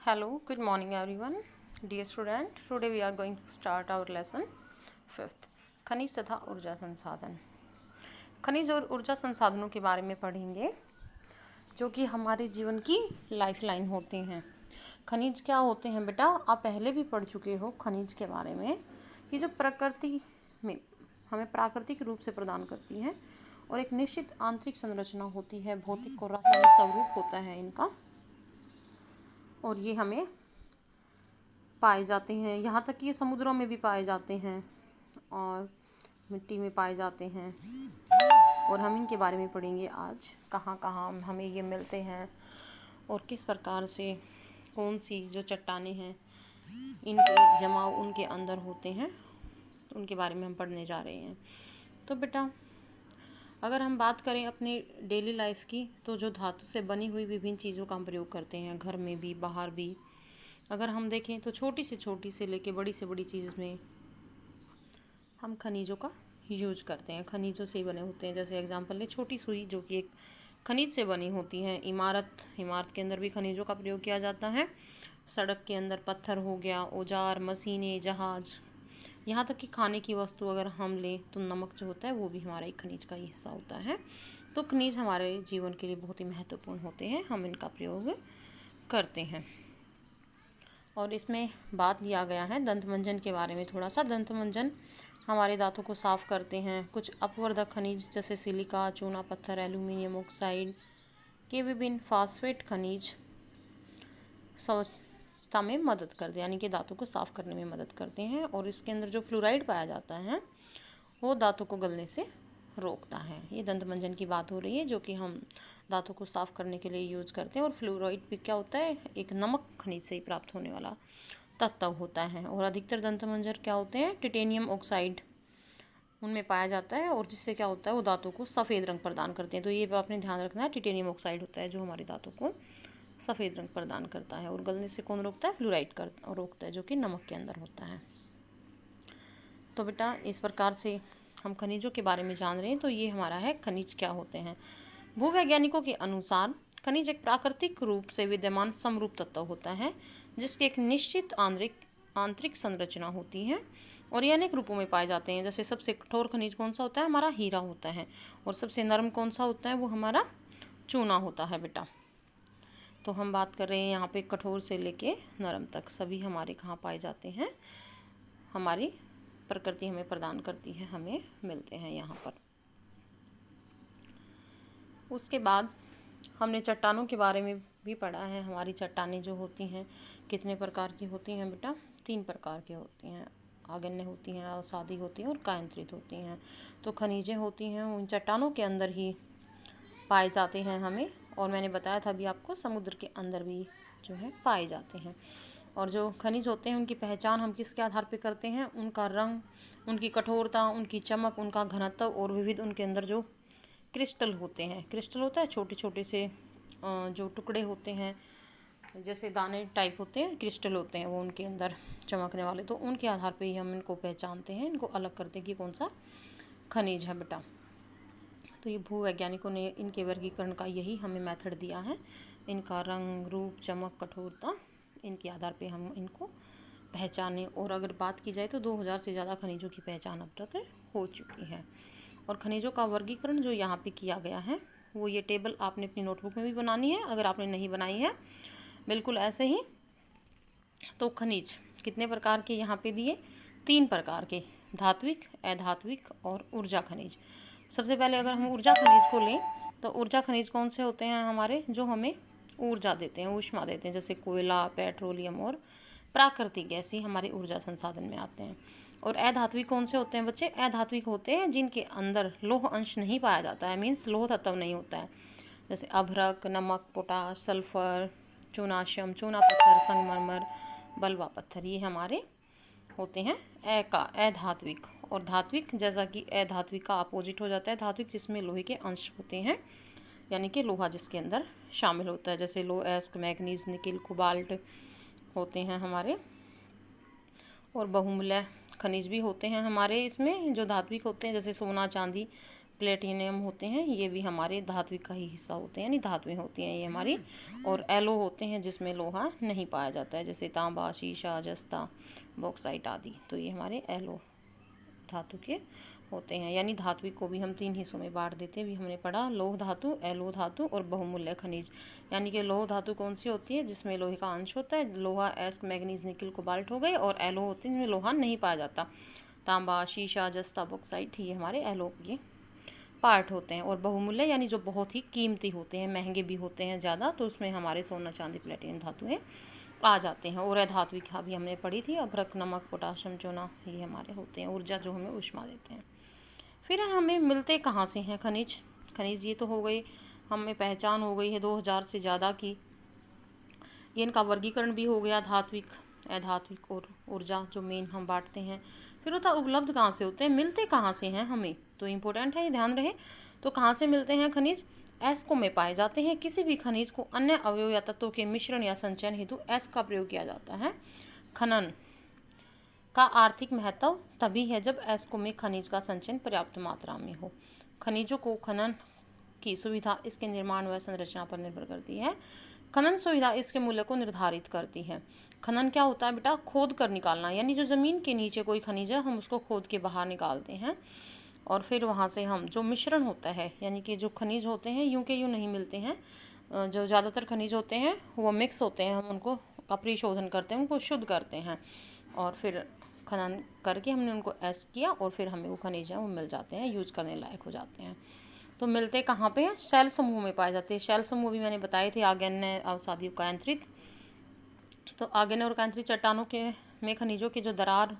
Hello, good morning everyone. Dear student, today we are going to start our lesson 5th. खनिज तथा ऊर्जा संसाधन। खनिज और ऊर्जा संसाधनों के बारे में पढ़ेंगे जो कि हमारे जीवन की लाइफलाइन होते हैं। खनिज क्या होते हैं बेटा, आप पहले भी पढ़ चुके हो खनिज के बारे में कि जो प्रकृति में हमें प्राकृतिक रूप से प्रदान करती हैं और एक निश्चित आंतरिक संरचना होती है, भौतिक और रासायनिक स्वरूप होता है इनका, और ये हमें पाए जाते हैं। यहाँ तक कि ये समुद्रों में भी पाए जाते हैं और मिट्टी में पाए जाते हैं, और हम इनके बारे में पढ़ेंगे आज कहाँ कहाँ हमें ये मिलते हैं और किस प्रकार से कौन सी जो चट्टानें हैं इनके जमाव उनके अंदर होते हैं, तो उनके बारे में हम पढ़ने जा रहे हैं। तो बेटा अगर हम बात करें अपनी डेली लाइफ की, तो जो धातु से बनी हुई विभिन्न चीज़ों का हम प्रयोग करते हैं, घर में भी बाहर भी। अगर हम देखें तो छोटी से लेके बड़ी से बड़ी चीज़ में हम खनिजों का यूज करते हैं। खनिजों से ही बने होते हैं। जैसे एग्जांपल ले, छोटी सुई जो कि एक खनिज से बनी होती है। इमारत के अंदर भी खनिजों का प्रयोग किया जाता है। सड़क के अंदर पत्थर हो गया, औजार, मशीनें, जहाज, यहाँ तक कि खाने की वस्तु अगर हम लें तो नमक जो होता है वो भी हमारा एक खनिज का ही हिस्सा होता है। तो खनिज हमारे जीवन के लिए बहुत ही महत्वपूर्ण होते हैं, हम इनका प्रयोग करते हैं। और इसमें बात दिया गया है दंतमंजन के बारे में थोड़ा सा। दंतमंजन हमारे दांतों को साफ करते हैं। कुछ अपवर्धक खनिज जैसे सिलिका, चूना पत्थर, एल्यूमिनियम ऑक्साइड के विभिन्न फास्फेट खनिज स्वच्छता में मदद करते हैं, यानी कि दांतों को साफ करने में मदद करते हैं। और इसके अंदर जो फ्लोराइड पाया जाता है वो दांतों को गलने से रोकता है। ये दंतमंजन की बात हो रही है जो कि हम दांतों को साफ करने के लिए यूज करते हैं। और फ्लोराइड भी क्या होता है, एक नमक खनिज से ही प्राप्त होने वाला तत्व होता है। और अधिकतर दंतमंजन क्या होते हैं, टिटेनियम ऑक्साइड उनमें पाया जाता है, और जिससे क्या होता है वो दांतों को सफ़ेद रंग प्रदान करते हैं। तो ये आपने ध्यान रखना है, टिटेनियम ऑक्साइड होता है जो हमारे दांतों को सफ़ेद रंग प्रदान करता है। और गलने से कौन रोकता है, फ्लोराइड रोकता है जो कि नमक के अंदर होता है। तो बेटा इस प्रकार से हम खनिजों के बारे में जान रहे हैं। तो ये हमारा है खनिज क्या होते हैं। भूवैज्ञानिकों के अनुसार खनिज एक प्राकृतिक रूप से विद्यमान समरूप तत्व होता है जिसकी एक निश्चित आंतरिक संरचना होती है, और ये अनेक रूपों में पाए जाते हैं। जैसे सबसे कठोर खनिज कौन सा होता है, हमारा हीरा होता है। और सबसे नरम कौन सा होता है, वो हमारा चूना होता है बेटा। तो हम बात कर रहे हैं यहाँ पे कठोर से लेके नरम तक सभी हमारे कहाँ पाए जाते हैं, हमारी प्रकृति हमें प्रदान करती है, हमें मिलते हैं यहाँ पर। उसके बाद हमने चट्टानों के बारे में भी पढ़ा है। हमारी चट्टानें जो होती हैं कितने प्रकार की होती हैं बेटा, 3 प्रकार की होती हैं। आगन्य होती हैं, अवसादी होती हैं और कायांतरित होती हैं। तो खनिजें होती हैं उन चट्टानों के अंदर ही पाए जाते हैं हमें, और मैंने बताया था अभी आपको समुद्र के अंदर भी जो है पाए जाते हैं। और जो खनिज होते हैं उनकी पहचान हम किसके आधार पर करते हैं, उनका रंग, उनकी कठोरता, उनकी चमक, उनका घनत्व और विविध उनके अंदर जो क्रिस्टल होते हैं। क्रिस्टल होता है छोटे छोटे से जो टुकड़े होते हैं, जैसे दाने टाइप होते हैं, क्रिस्टल होते हैं वो उनके अंदर चमकने वाले। तो उनके आधार पे ही हम इनको पहचानते हैं, इनको अलग करते हैं कि कौन सा खनिज है बेटा। तो ये भूवैज्ञानिकों ने इनके वर्गीकरण का यही हमें मेथड दिया है। इनका रंग, रूप, चमक, कठोरता, इनके आधार पे हम इनको पहचाने। और अगर बात की जाए तो 2000 से ज़्यादा खनिजों की पहचान अब तक हो चुकी है। और खनिजों का वर्गीकरण जो यहाँ पे किया गया है वो ये टेबल आपने अपनी नोटबुक में भी बनानी है, अगर आपने नहीं बनाई है बिल्कुल ऐसे ही। तो खनिज कितने प्रकार के यहाँ पे दिए, 3 प्रकार के, धात्विक, अधात्विक और ऊर्जा खनिज। सबसे पहले अगर हम ऊर्जा खनिज को लें तो ऊर्जा खनिज कौन से होते हैं हमारे, जो हमें ऊर्जा देते हैं, ऊष्मा देते हैं। जैसे कोयला, पेट्रोलियम और प्राकृतिक गैस ही हमारे ऊर्जा संसाधन में आते हैं। और अधात्विक कौन से होते हैं बच्चे, अधात्विक होते हैं जिनके अंदर लौह अंश नहीं पाया जाता है, मीन्स लौह तत्व नहीं होता है। जैसे अभ्रक, नमक, पोटाश, सल्फर, चूनाश्यम, चूना पत्थर, संगमरमर, बलवा पत्थर, ये हमारे होते हैं अधात्विक। और धात्विक जैसा कि अधात्विक का अपोजिट हो जाता है धात्विक, जिसमें लोहे के अंश होते हैं, यानी कि लोहा जिसके अंदर शामिल होता है। जैसे लो एस्क, मैग्नीज, निकिल, कोबाल्ट होते हैं हमारे। और बहुमूल्य खनिज भी होते हैं हमारे इसमें जो धात्विक होते हैं, जैसे सोना, चांदी, प्लेटिनम होते हैं, ये भी हमारे धात्विक का ही हिस्सा होते हैं, यानी धातुएं होती हैं ये हमारी। और एलो होते हैं जिसमें लोहा नहीं पाया जाता है, जैसे तांबा, शीशा, जस्ता, बॉक्साइट आदि। तो ये हमारे एलो धातु के होते हैं। यानी धात्विक को भी हम 3 हिस्सों में बांट देते हैं, भी हमने पढ़ा, लौह धातु, एलो धातु और बहुमूल्य खनिज। यानी कि लौह धातु कौन सी होती है, जिसमें लोहे का अंश होता है, लोहा, एस्क, मैग्नीज, निकल, कोबाल्ट हो गए। और एलो होते हैं जिनमें लोहा नहीं पाया जाता, तांबा, शीशा, जस्ता, बॉक्साइट, ये हमारे एलो के पार्ट होते हैं। और बहुमूल्य यानी जो बहुत ही कीमती होते हैं, महंगे भी होते हैं ज़्यादा, तो उसमें हमारे सोना, चांदी, प्लेटिनम धातुएं आ जाते हैं। और धात्विक भी हमने पढ़ी थी, अभ्रक, नमक, पोटाशियम, चूना, ये हमारे होते हैं ऊर्जा जो हमें ऊष्मा देते हैं। फिर हमें मिलते कहाँ से हैं खनिज। खनिज ये तो हो गई, हमें पहचान हो गई है 2000 से ज़्यादा की। ये इनका वर्गीकरण भी हो गया, धात्विक, अधात्विक और ऊर्जा जो मेन हम बांटते हैं। फिर होता उपलब्ध कहाँ से होते हैं, मिलते कहाँ से हैं हमें, तो इम्पोर्टेंट है ये ध्यान रहे। तो कहाँ से मिलते हैं खनिज, एस्को में पाए जाते हैं। किसी भी खनिज को अन्य अवयव या तत्वों के मिश्रण या संचयन हेतु एस्क का प्रयोग किया जाता है। खनन का आर्थिक महत्व तभी है जब एस्को में खनिज का संचयन पर्याप्त मात्रा में हो। खनिजों को खनन की सुविधा इसके निर्माण व संरचना पर निर्भर करती है। खनन सुविधा इसके मूल्य को निर्धारित करती है। खनन क्या होता है बेटा, खोद कर निकालना, यानी जो ज़मीन के नीचे कोई खनिज है हम उसको खोद के बाहर निकालते हैं और फिर वहाँ से हम जो मिश्रण होता है, यानी कि जो खनिज होते हैं यूं के यूं नहीं मिलते हैं, जो ज़्यादातर खनिज होते हैं वो मिक्स होते हैं, हम उनको का परिशोधन करते हैं, उनको शुद्ध करते हैं और फिर खनन करके हमने उनको ऐस किया और फिर हमें वो खनिज हैं वो मिल जाते हैं, यूज करने लायक हो जाते हैं। तो मिलते कहाँ पे हैं, शैल समूह में पाए जाते हैं। शैल समूह भी मैंने बताए थे, आग्नेय, अवसादी, उकायंत्रित। तो आग्नेय और उकायंत्रित चट्टानों के में खनिजों की जो दरार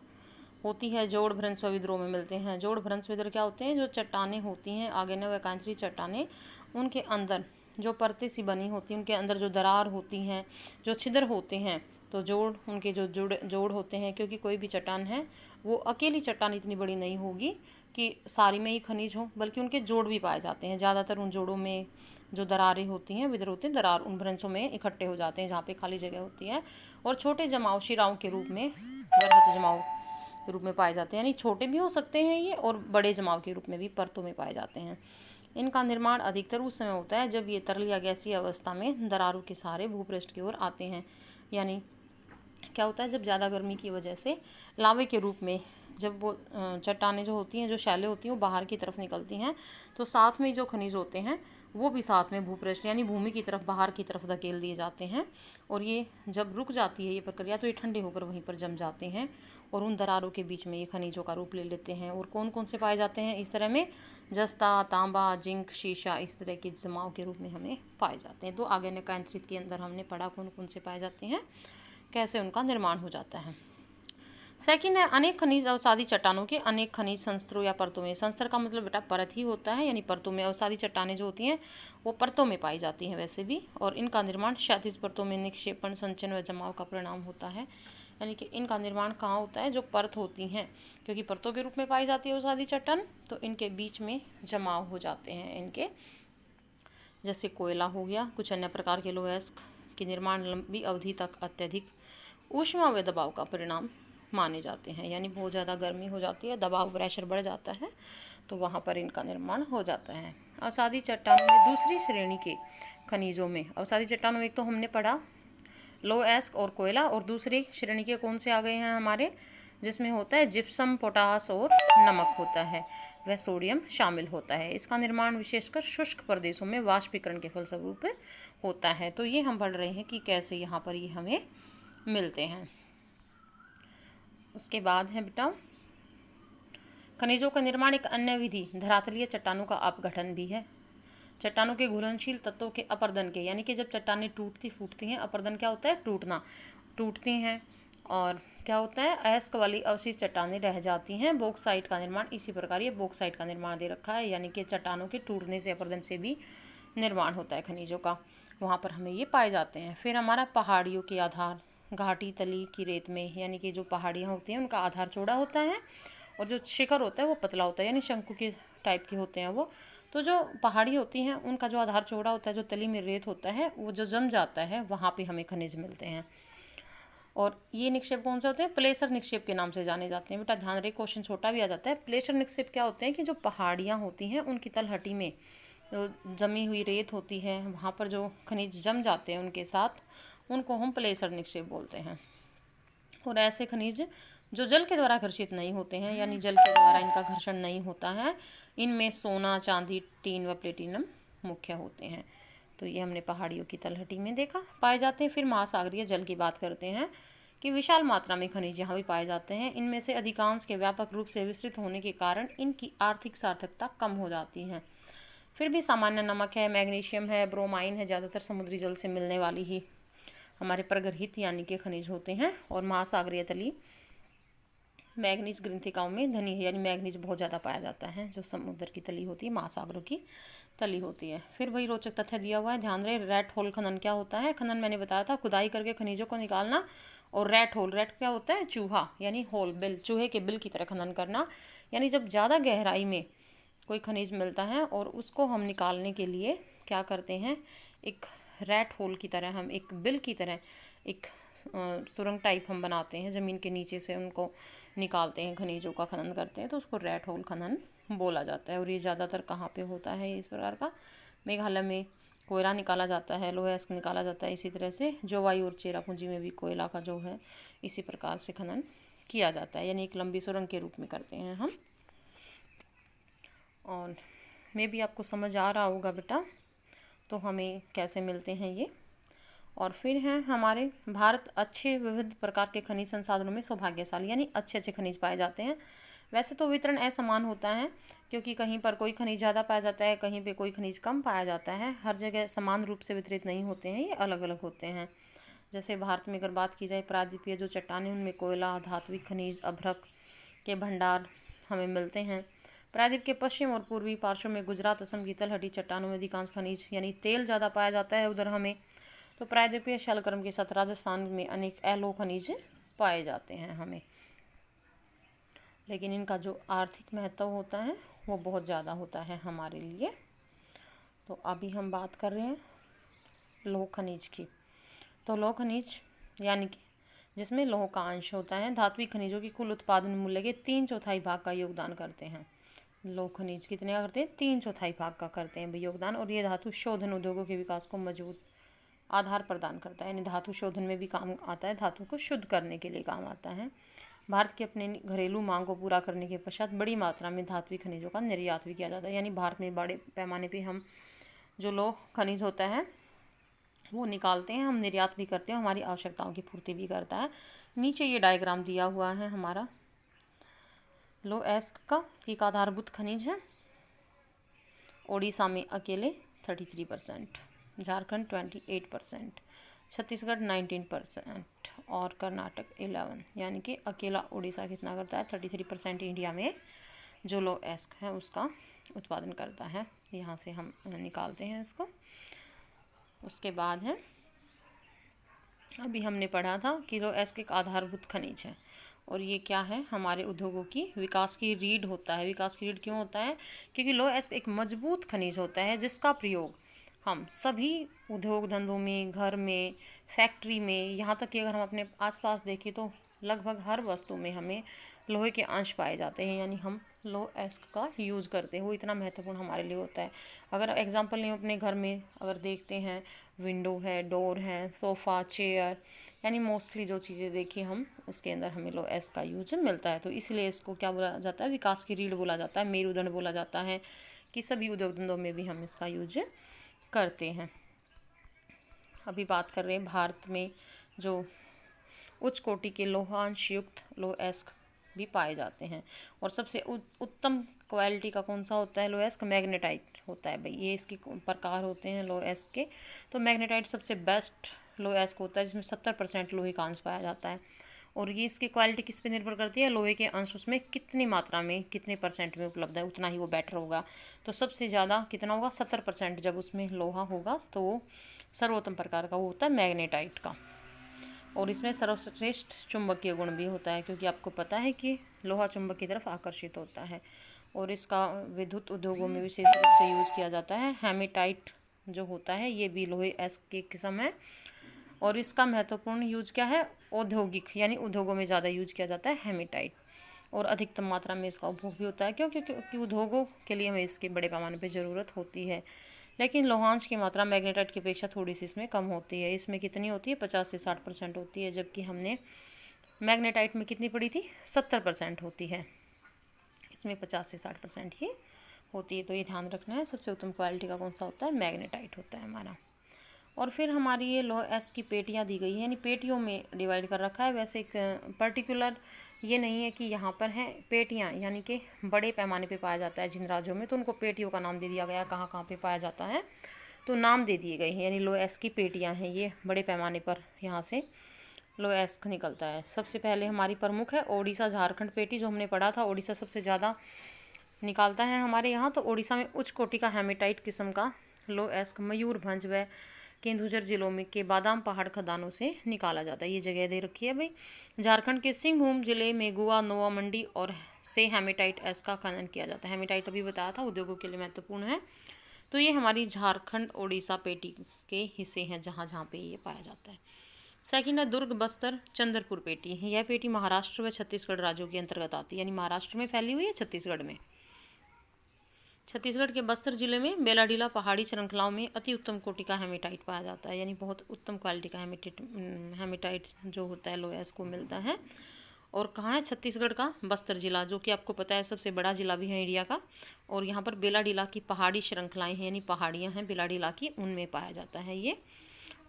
होती है जोड़, भ्रंश व विद्रोह में मिलते हैं। जोड़, भ्रंश, विद्रोह क्या होते हैं, जो चट्टानें होती हैं आग्नेय व उकायंत्रित चट्टानें, उनके अंदर जो परतें सी बनी होती हैं, उनके अंदर जो दरार होती हैं, जो छिद्र होते हैं, तो जोड़, उनके जो जोड़ होते हैं, क्योंकि कोई भी चट्टान है वो अकेली चट्टान इतनी बड़ी नहीं होगी कि सारी में ही खनिज हो, बल्कि उनके जोड़ भी पाए जाते हैं। ज़्यादातर उन जोड़ों में जो दरारें होती हैं, विद्रोह होते हैं, दरार उन भ्रंशों में इकट्ठे हो जाते हैं जहाँ पे खाली जगह होती है। और छोटे जमाव शिराओं के रूप में, वृहत जमाव के रूप में पाए जाते हैं, यानी छोटे भी हो सकते हैं ये, और बड़े जमाव के रूप में भी परतों में पाए जाते हैं। इनका निर्माण अधिकतर उस समय होता है जब ये तरल या गैसीय अवस्था में दरारों के सहारे भूपृष्ठ की ओर आते हैं। यानी क्या होता है, जब ज़्यादा गर्मी की वजह से लावे के रूप में जब वो चट्टानें जो होती हैं, जो शैलें होती हैं, वो बाहर की तरफ निकलती हैं, तो साथ में जो खनिज होते हैं वो भी साथ में भूपृष्ठ यानी भूमि की तरफ, बाहर की तरफ धकेल दिए जाते हैं। और ये जब रुक जाती है ये प्रक्रिया, तो ये ठंडे होकर वहीं पर जम जाते हैं और उन दरारों के बीच में ये खनिजों का रूप ले लेते हैं। और कौन कौन से पाए जाते हैं इस तरह में, जस्ता, तांबा, जिंक, शीशा, इस तरह के जमाव के रूप में हमें पाए जाते हैं। तो आगे निकायंत्रित के अंदर हमने पढ़ा कौन कौन से पाए जाते हैं, कैसे उनका निर्माण हो जाता है। सेकंड है, अनेक खनिज अवसादी चट्टानों के अनेक खनिज संस्तरों या परतों में। संस्तर का मतलब बेटा परत ही होता है, यानी परतों में। अवसादी चट्टानें जो होती हैं वो परतों में पाई जाती हैं वैसे भी, और इनका निर्माण क्षैतिज परतों में निक्षेपण, संचयन व जमाव का परिणाम होता है। यानी कि इनका निर्माण कहाँ होता है, जो परत होती हैं, क्योंकि परतों के रूप में पाई जाती है अवसादी चट्टान, तो इनके बीच में जमाव हो जाते हैं इनके, जैसे कोयला हो गया, कुछ अन्य प्रकार के लोहस्क के निर्माण लंबी अवधि तक अत्यधिक ऊष्मा व दबाव का परिणाम माने जाते हैं। यानी बहुत ज़्यादा गर्मी हो जाती है, दबाव, प्रेशर बढ़ जाता है, तो वहाँ पर इनका निर्माण हो जाता है। अवसादी चट्टानों में दूसरी श्रेणी के खनिजों में, अवसादी चट्टानों में एक तो हमने पढ़ा लोहस्क और कोयला, और दूसरी श्रेणी के कौन से आ गए हैं हमारे, जिसमें होता है जिप्सम, पोटास और नमक होता है, वह सोडियम शामिल होता है। इसका निर्माण विशेषकर शुष्क प्रदेशों में वाष्पीकरण के फलस्वरूप होता है। तो ये हम पढ़ रहे हैं कि कैसे यहाँ पर ये हमें मिलते हैं। उसके बाद है बेटा, खनिजों का निर्माण एक अन्य विधि धरातलीय चट्टानों का अपघटन भी है। चट्टानों के घुलनशील तत्वों के अपर्दन के, यानी कि जब चट्टानें टूटती फूटती हैं, अपर्दन क्या होता है, टूटना, टूटती हैं, और क्या होता है, अयस्क वाली अवशिष्ट चट्टानें रह जाती हैं। बॉक्साइट का निर्माण इसी प्रकार, ये बॉक्साइट का निर्माण दे रखा है, यानी कि चट्टानों के टूटने से, अपर्दन से भी निर्माण होता है खनिजों का, वहाँ पर हमें ये पाए जाते हैं। फिर हमारा पहाड़ियों के आधार, घाटी तली की रेत में, यानी कि जो पहाड़ियाँ होती हैं उनका आधार चौड़ा होता है और जो शिखर होता है वो पतला होता है, यानी शंकु के टाइप के होते हैं वो। तो जो पहाड़ी होती हैं उनका जो आधार चौड़ा होता है, जो तली में रेत होता है वो जो जम जाता है, वहाँ पे हमें खनिज मिलते हैं। और ये निक्षेप कौन से होते हैं? प्लेसर निक्षेप के नाम से जाने जाते हैं। बेटा ध्यान रहे, क्वेश्चन छोटा भी आ जाता है। प्लेसर निक्षेप क्या होते हैं कि जो पहाड़ियाँ होती हैं उनकी तलहटी में जो जमी हुई रेत होती है, वहाँ पर जो खनिज जम जाते हैं उनके साथ, उनको हम प्लेसर निक्षेप बोलते हैं। और ऐसे खनिज जो जल के द्वारा घर्षित नहीं होते हैं, यानी जल के द्वारा इनका घर्षण नहीं होता है, इनमें सोना, चांदी, टीन व प्लेटिनम मुख्य होते हैं। तो ये हमने पहाड़ियों की तलहटी में देखा पाए जाते हैं। फिर महासागरीय जल की बात करते हैं कि विशाल मात्रा में खनिज यहाँ भी पाए जाते हैं। इनमें से अधिकांश के व्यापक रूप से विस्तृत होने के कारण इनकी आर्थिक सार्थकता कम हो जाती है। फिर भी सामान्य नमक है, मैग्नीशियम है, ब्रोमाइन है, ज़्यादातर समुद्री जल से मिलने वाली ही हमारे प्रगरहित यानी कि खनिज होते हैं। और महासागरीय तली मैग्नीज ग्रंथिकाओं में धनी है, यानी मैग्नीज बहुत ज़्यादा पाया जाता है जो समुद्र की तली होती है, महासागरों की तली होती है। फिर वही रोचक तथ्य दिया हुआ है, ध्यान रहे। रैट होल खनन क्या होता है? खनन मैंने बताया था, खुदाई करके खनिजों को निकालना। और रैट होल, रैट क्या होता है? चूहा, यानी होल, बिल, चूहे के बिल की तरह खनन करना। यानी जब ज़्यादा गहराई में कोई खनिज मिलता है और उसको हम निकालने के लिए क्या करते हैं, एक रैट होल की तरह, हम एक बिल की तरह एक सुरंग टाइप हम बनाते हैं, ज़मीन के नीचे से उनको निकालते हैं, खनिजों का खनन करते हैं, तो उसको रैट होल खनन बोला जाता है। और ये ज़्यादातर कहाँ पे होता है इस प्रकार का? मेघालय में कोयला निकाला जाता है, लोहा एस्क निकाला जाता है। इसी तरह से जोवाई और चेरापूंजी में भी कोयला का जो है इसी प्रकार से खनन किया जाता है, यानी एक लंबी सुरंग के रूप में करते हैं हम। और मैं भी आपको समझ आ रहा होगा बेटा, तो हमें कैसे मिलते हैं ये। और फिर हैं हमारे भारत अच्छे विविध प्रकार के खनिज संसाधनों में सौभाग्यशाली, यानी अच्छे अच्छे खनिज पाए जाते हैं। वैसे तो वितरण असमान होता है, क्योंकि कहीं पर कोई खनिज ज़्यादा पाया जाता है, कहीं पे कोई खनिज कम पाया जाता है। हर जगह समान रूप से वितरित नहीं होते हैं, ये अलग अलग होते हैं। जैसे भारत में अगर बात की जाए, प्रायद्वीपीय जो चट्टानें, उनमें कोयला, धात्विक खनिज, अभ्रक के भंडार हमें मिलते हैं। प्रायद्वीप के पश्चिम और पूर्वी पार्श्व में गुजरात, असम की तलहटी चट्टानों में अधिकांश खनिज यानी तेल ज़्यादा पाया जाता है उधर हमें। तो प्रायद्वीपीय शैलक्रम के साथ राजस्थान में अनेक एलो खनिज पाए जाते हैं हमें, लेकिन इनका जो आर्थिक महत्व होता है वो बहुत ज़्यादा होता है हमारे लिए। तो अभी हम बात कर रहे हैं लौह खनिज की। तो लौह खनिज यानी कि जिसमें लौह का अंश होता है, धात्विक खनिजों की कुल उत्पादन मूल्य के 3/4 भाग का योगदान करते हैं। लौह खनिज कितने का करते हैं? 3/4 भाग का करते हैं योगदान। और ये धातु शोधन उद्योगों के विकास को मजबूत आधार प्रदान करता है, यानी धातु शोधन में भी काम आता है, धातु को शुद्ध करने के लिए काम आता है। भारत की अपने घरेलू मांग को पूरा करने के पश्चात बड़ी मात्रा में धात्विक खनिजों का निर्यात भी किया जाता है, यानी भारत में बड़े पैमाने पे हम जो लौह खनिज होता है वो निकालते हैं, हम निर्यात भी करते हैं, हमारी आवश्यकताओं की पूर्ति भी करता है। नीचे ये डायग्राम दिया हुआ है हमारा लौह एस्क का, एक आधारभूत खनिज है। ओडिशा में अकेले 33%, झारखंड 28%, छत्तीसगढ़ 19% और कर्नाटक 11, यानी कि अकेला उड़ीसा कितना करता है? 33% इंडिया में जो लौह एस्क है उसका उत्पादन करता है। यहाँ से हम निकालते हैं इसको। उसके बाद है, अभी हमने पढ़ा था कि लौह एस्क एक आधारभूत खनिज है, और ये क्या है? हमारे उद्योगों की विकास की रीढ़ होता है। विकास की रीढ़ क्यों होता है? क्योंकि लौह एस्क एक मजबूत खनिज होता है जिसका प्रयोग हम सभी उद्योग धंधों में, घर में, फैक्ट्री में, यहाँ तक कि अगर हम अपने आसपास देखें तो लगभग हर वस्तु में हमें लोहे के अंश पाए जाते हैं, यानी हम लौह एस्क का यूज़ करते हैं। वो इतना महत्वपूर्ण हमारे लिए होता है। अगर एग्जांपल लें अपने घर में, अगर देखते हैं विंडो है, डोर है, सोफ़ा, चेयर, यानी मोस्टली जो चीज़ें देखी हम उसके अंदर हमें लौह एस्क का यूज मिलता है। तो इसलिए इसको क्या बोला जाता है? विकास की रीढ़ बोला जाता है, मेरुदंड बोला जाता है, कि सभी उद्योग धंधों में भी हम इसका यूज करते हैं। अभी बात कर रहे हैं भारत में जो उच्च कोटि के लोहांश युक्त लौह एस्क भी पाए जाते हैं। और सबसे उत्तम क्वालिटी का कौन सा होता है? लौह एस्क मैग्नेटाइट होता है भाई। ये इसके प्रकार होते हैं लौह एस्क के। तो मैग्नेटाइट सबसे बेस्ट लौह एस्क होता है, जिसमें 70% लोहे का अंश पाया जाता है। और ये इसकी क्वालिटी किस पे निर्भर करती है? लोहे के अंश उसमें कितनी मात्रा में, कितने % में उपलब्ध है, उतना ही वो बेटर होगा। तो सबसे ज़्यादा कितना होगा? 70% जब उसमें लोहा होगा तो वो सर्वोत्तम प्रकार का वो होता है मैग्नेटाइट का। और इसमें सर्वश्रेष्ठ चुंबकीय गुण भी होता है, क्योंकि आपको पता है कि लोहा चुंबक की तरफ आकर्षित होता है। और इसका विद्युत उद्योगों में विशेष रूप से यूज किया जाता है। हेमेटाइट जो होता है ये भी लोहे एस्क की किस्म है। और इसका महत्वपूर्ण यूज क्या है, औद्योगिक यानी उद्योगों में ज़्यादा यूज किया जाता है हेमेटाइट, और अधिकतम मात्रा में इसका उपभोग भी होता है। क्यों? क्योंकि उद्योगों के लिए हमें इसकी बड़े पैमाने पर ज़रूरत होती है। लेकिन लौहांश की मात्रा मैग्नेटाइट की अपेक्षा थोड़ी सी इसमें कम होती है। इसमें कितनी होती है? 50 से 60% होती है, जबकि हमने मैग्नेटाइट में कितनी पड़ी थी? 70% होती है। इसमें 50 से 60% ही होती है। तो ये ध्यान रखना है। सबसे उत्तम क्वालिटी का कौन सा होता है? मैग्नेटाइट होता है हमारा। और फिर हमारी ये लौह एस की पेटियाँ दी गई है, यानी पेटियों में डिवाइड कर रखा है। वैसे एक पर्टिकुलर ये नहीं है कि यहाँ पर हैं पेटियाँ, यानी कि बड़े पैमाने पे पाया जाता है जिन राज्यों में, तो उनको पेटियों का नाम दे दिया गया। कहाँ कहाँ पे पाया जाता है तो नाम दे दिए गए हैं, यानी लौह एस की पेटियाँ हैं ये, बड़े पैमाने पर यहाँ से लौह एस निकलता है। सबसे पहले हमारी प्रमुख है ओडिशा झारखंड पेटी, जो हमने पढ़ा था। ओडिशा सबसे ज़्यादा निकालता है हमारे यहाँ। तो ओडिशा में उच्च कोटि का हेमेटाइट किस्म का लौह एस मयूरभंज व केंदुझर जिलों में के बादाम पहाड़ खदानों से निकाला जाता है। ये जगह दे रखी है भाई। झारखंड के सिंहभूम जिले में गुआ, नोवा मंडी और से हेमेटाइट एस का खनन किया जाता है। हेमेटाइट अभी बताया था, उद्योगों के लिए महत्वपूर्ण है। तो ये हमारी झारखंड ओडिशा पेटी के हिस्से हैं जहाँ जहाँ पे ये पाया जाता है। सेकंड है दुर्ग, बस्तर, चंद्रपुर पेटी। यह पेटी महाराष्ट्र व छत्तीसगढ़ राज्यों के अंतर्गत आती है, यानी महाराष्ट्र में फैली हुई है, छत्तीसगढ़ में। छत्तीसगढ़ के बस्तर जिले में बेलाडीला पहाड़ी श्रृंखलाओं में अति उत्तम कोटि का हेमेटाइट पाया जाता है, यानी बहुत उत्तम क्वालिटी का हेमेटाइट जो होता है लौह एस को मिलता है। और कहाँ है? छत्तीसगढ़ का बस्तर जिला, जो कि आपको पता है सबसे बड़ा जिला भी है इंडिया का। और यहाँ पर बेलाडीला की पहाड़ी श्रृंखलाएँ हैं, यानी पहाड़ियाँ हैं बेलाडीला की, उनमें पाया जाता है ये।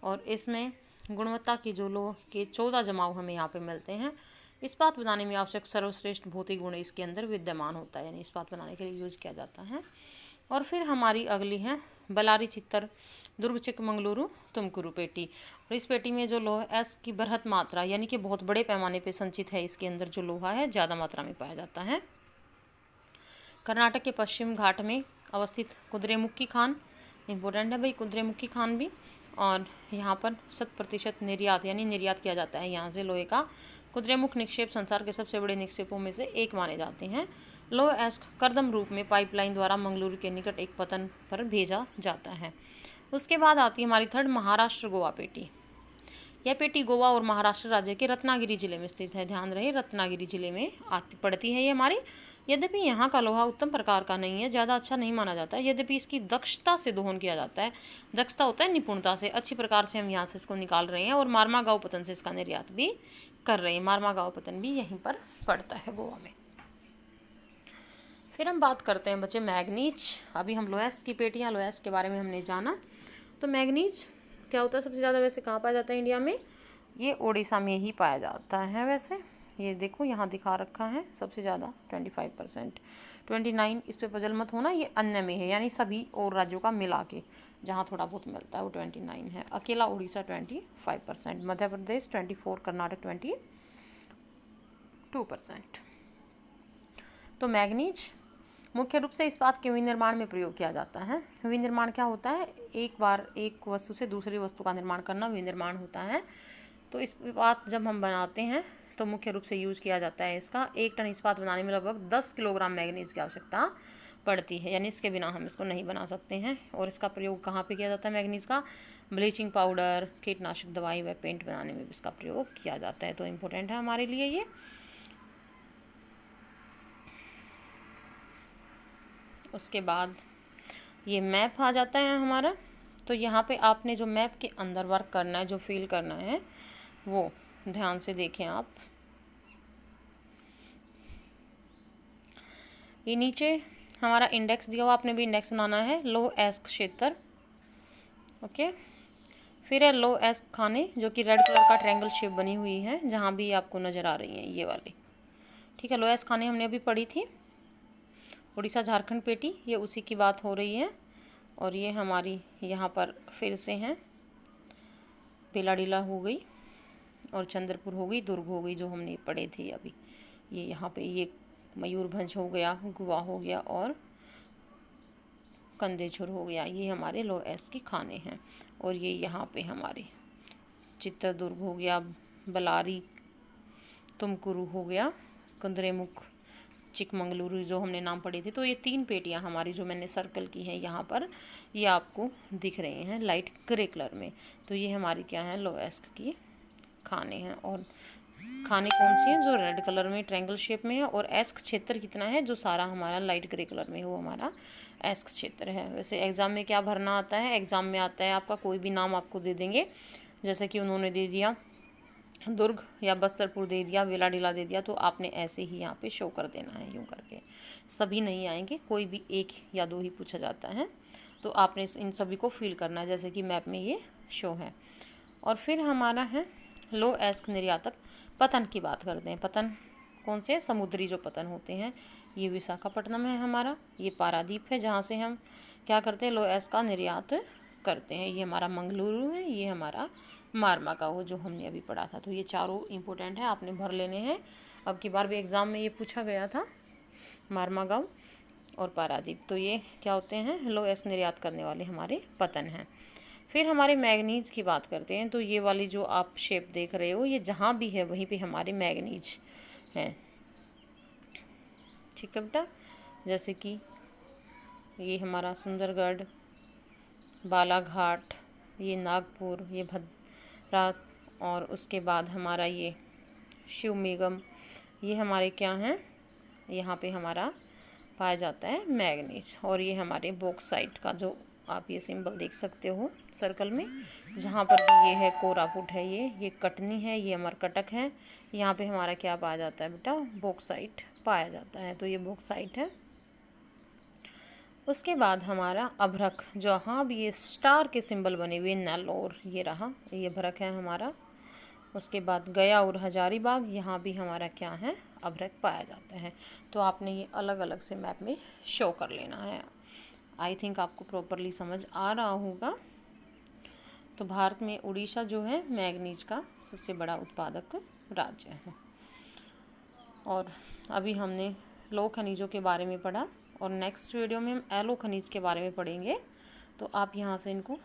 और इसमें गुणवत्ता की जो लोह के 14 जमाव हमें यहाँ पे मिलते हैं। इस्पात बनाने में आवश्यक सर्वश्रेष्ठ भौतिक गुण इसके अंदर विद्यमान होता है, यानी इस्पात बनाने के लिए यूज किया जाता है। और फिर हमारी अगली है बलारी, चित्तर, दुर्ग, चिकमंगलुरु, तुमकुरु पेटी। और इस पेटी में जो लोहा एस की बृहत मात्रा, यानी कि बहुत बड़े पैमाने पे संचित है, इसके अंदर जो लोहा है ज़्यादा मात्रा में पाया जाता है। कर्नाटक के पश्चिम घाट में अवस्थित कुद्रेमुखी खान इम्पोर्टेंट है भाई, कुद्रेमुखी खान भी। और यहाँ पर 100% निर्यात, यानी निर्यात किया जाता है यहाँ से लोहे का। कुद्रेमुख निक्षेप संसार के सबसे बड़े निक्षेपों में से एक माने जाते हैं। लोह एस करदम रूप में पाइपलाइन द्वारा मंगलुरु के निकट एक पतन पर भेजा जाता है। उसके बाद आती है हमारी थर्ड महाराष्ट्र गोवा पेटी। यह पेटी गोवा और महाराष्ट्र राज्य के रत्नागिरी जिले में स्थित है। ध्यान रहे, रत्नागिरी जिले में पड़ती है ये हमारी। यद्यपि यहाँ का लोहा उत्तम प्रकार का नहीं है, ज़्यादा अच्छा नहीं माना जाता है। यद्यपि इसकी दक्षता से दोहन किया जाता है। दक्षता होता है निपुणता से, अच्छी प्रकार से हम यहाँ से इसको निकाल रहे हैं। और मारमा गाँव पतन से इसका निर्यात भी कर रहे हैं। मारमा गाँव पतन भी यहीं पर पड़ता है गोवा में। फिर हम बात करते हैं बच्चे मैग्नीज। अभी हम लोएस की पेटियाँ, लोएस के बारे में हमने जाना। तो मैग्नीज क्या होता है? सबसे ज़्यादा वैसे कहाँ पाया जाता है इंडिया में? ये ओडिशा में ही पाया जाता है। वैसे ये देखो यहाँ दिखा रखा है सबसे ज़्यादा 25%, 29 इस पर पजल मत होना, ये अन्य में है, यानी सभी और राज्यों का मिला के जहाँ थोड़ा बहुत मिलता है वो 29 है। अकेला उड़ीसा 25%, मध्य प्रदेश 24%, कर्नाटक 22%। तो मैग्नीज मुख्य रूप से इस्पात के विनिर्माण में प्रयोग किया जाता है। विनिर्माण क्या होता है? एक बार एक वस्तु से दूसरी वस्तु का निर्माण करना विनिर्माण होता है। तो इस्पात जब हम बनाते हैं तो मुख्य रूप से यूज किया जाता है इसका। 1 टन इस्पात बनाने में लगभग 10 किलोग्राम मैग्नीज की आवश्यकता पड़ती है, यानी इसके बिना हम इसको नहीं बना सकते हैं। और इसका प्रयोग कहाँ पे किया जाता है मैग्नीज का? ब्लीचिंग पाउडर, कीटनाशक दवाई व पेंट बनाने में भी इसका प्रयोग किया जाता है। तो इम्पोर्टेंट है हमारे लिए ये। उसके बाद ये मैप आ जाता है हमारा। तो यहाँ पे आपने जो मैप के अंदर वर्क करना है, जो फील करना है, वो ध्यान से देखें आप। ये नीचे हमारा इंडेक्स दिया हुआ, आपने भी इंडेक्स बनाना है। लोह एस क्षेत्र, ओके। फिर है लोह एस खाने, जो कि रेड कलर का ट्रायंगल शेप बनी हुई है, जहाँ भी आपको नज़र आ रही हैं ये वाली, ठीक है। लोह एस खाने हमने अभी पढ़ी थी। उड़ीसा झारखंड पेटी, ये उसी की बात हो रही है। और ये हमारी यहाँ पर फिर से हैं, बेलाडीला हो गई और चंद्रपुर हो गई, दुर्ग हो गई, जो हमने पढ़े थे अभी। ये यहाँ पे ये मयूरभंज हो गया, गुवा हो गया और कंदेझुर हो गया। ये हमारे लोह एस की खाने हैं। और ये यहाँ पे हमारे चित्रदुर्ग हो गया, बलारी, तुमकुरु हो गया, कुद्रेमुख चिकमंगलुरु जो हमने नाम पढ़ी थी। तो ये 3 पेटियाँ हमारी जो मैंने सर्कल की हैं यहाँ पर, ये आपको दिख रही हैं लाइट ग्रे कलर में। तो ये हमारी क्या है, लोएस्क की खाने हैं। और खाने कौन सी हैं, जो रेड कलर में ट्रायंगल शेप में है। और एस्क क्षेत्र कितना है, जो सारा हमारा लाइट ग्रे कलर में है, वो हमारा एस्क क्षेत्र है। वैसे एग्ज़ाम में क्या भरना आता है, एग्ज़ाम में आता है आपका कोई भी नाम आपको दे देंगे, जैसे कि उन्होंने दे दिया दुर्ग या बस्तरपुर दे दिया, वेलाडीला दे दिया, तो आपने ऐसे ही यहाँ पे शो कर देना है यूँ करके। सभी नहीं आएंगे, कोई भी 1 या 2 ही पूछा जाता है। तो आपने इन सभी को फिल करना है, जैसे कि मैप में ये शो है। और फिर हमारा है लोएस्क निर्यातक पतन की बात करते हैं। पतन कौन से, समुद्री जो पतन होते हैं, ये विशाखापट्टनम है हमारा, ये पारादीप है जहाँ से हम क्या करते हैं, लोएस्क का निर्यात करते हैं। ये हमारा मंगलुरु है, ये हमारा मारमागाओ जो हमने अभी पढ़ा था। तो ये चारों इंपॉर्टेंट है, आपने भर लेने हैं। अब की बार भी एग्ज़ाम में ये पूछा गया था, मारमागाओ और पारादीप। तो ये क्या होते हैं, लोएस्क निर्यात करने वाले हमारे पतन हैं। फिर हमारे मैग्नीज की बात करते हैं। तो ये वाली जो आप शेप देख रहे हो, ये जहाँ भी है वहीं पे हमारे मैग्नीज हैं, ठीक है बेटा। जैसे कि ये हमारा सुंदरगढ़, बालाघाट, ये नागपुर, ये भद्रा, और उसके बाद हमारा ये शिवमेगम, ये हमारे क्या हैं, यहाँ पे हमारा पाया जाता है मैग्नीज। और ये हमारे बॉक्साइट का जो आप ये सिंबल देख सकते हो सर्कल में, जहाँ पर भी ये है कोरापुट है, ये कटनी है, ये अमरकटक है। यहाँ पे हमारा क्या पाया जाता है बेटा, बॉक्साइट पाया जाता है। तो ये बॉक्साइट है। उसके बाद हमारा अभ्रक, जहाँ भी ये स्टार के सिंबल बने हुए, नेल्लोर, ये रहा, ये अभ्रक है हमारा। उसके बाद गया और हजारीबाग, यहाँ भी हमारा क्या है, अभ्रक पाया जाता है। तो आपने ये अलग अलग से मैप में शो कर लेना है। आई थिंक आपको प्रॉपरली समझ आ रहा होगा। तो भारत में उड़ीसा जो है मैग्नीज का सबसे बड़ा उत्पादक राज्य है। और अभी हमने लौह खनिजों के बारे में पढ़ा, और नेक्स्ट वीडियो में हम एलो खनिज के बारे में पढ़ेंगे। तो आप यहाँ से इनको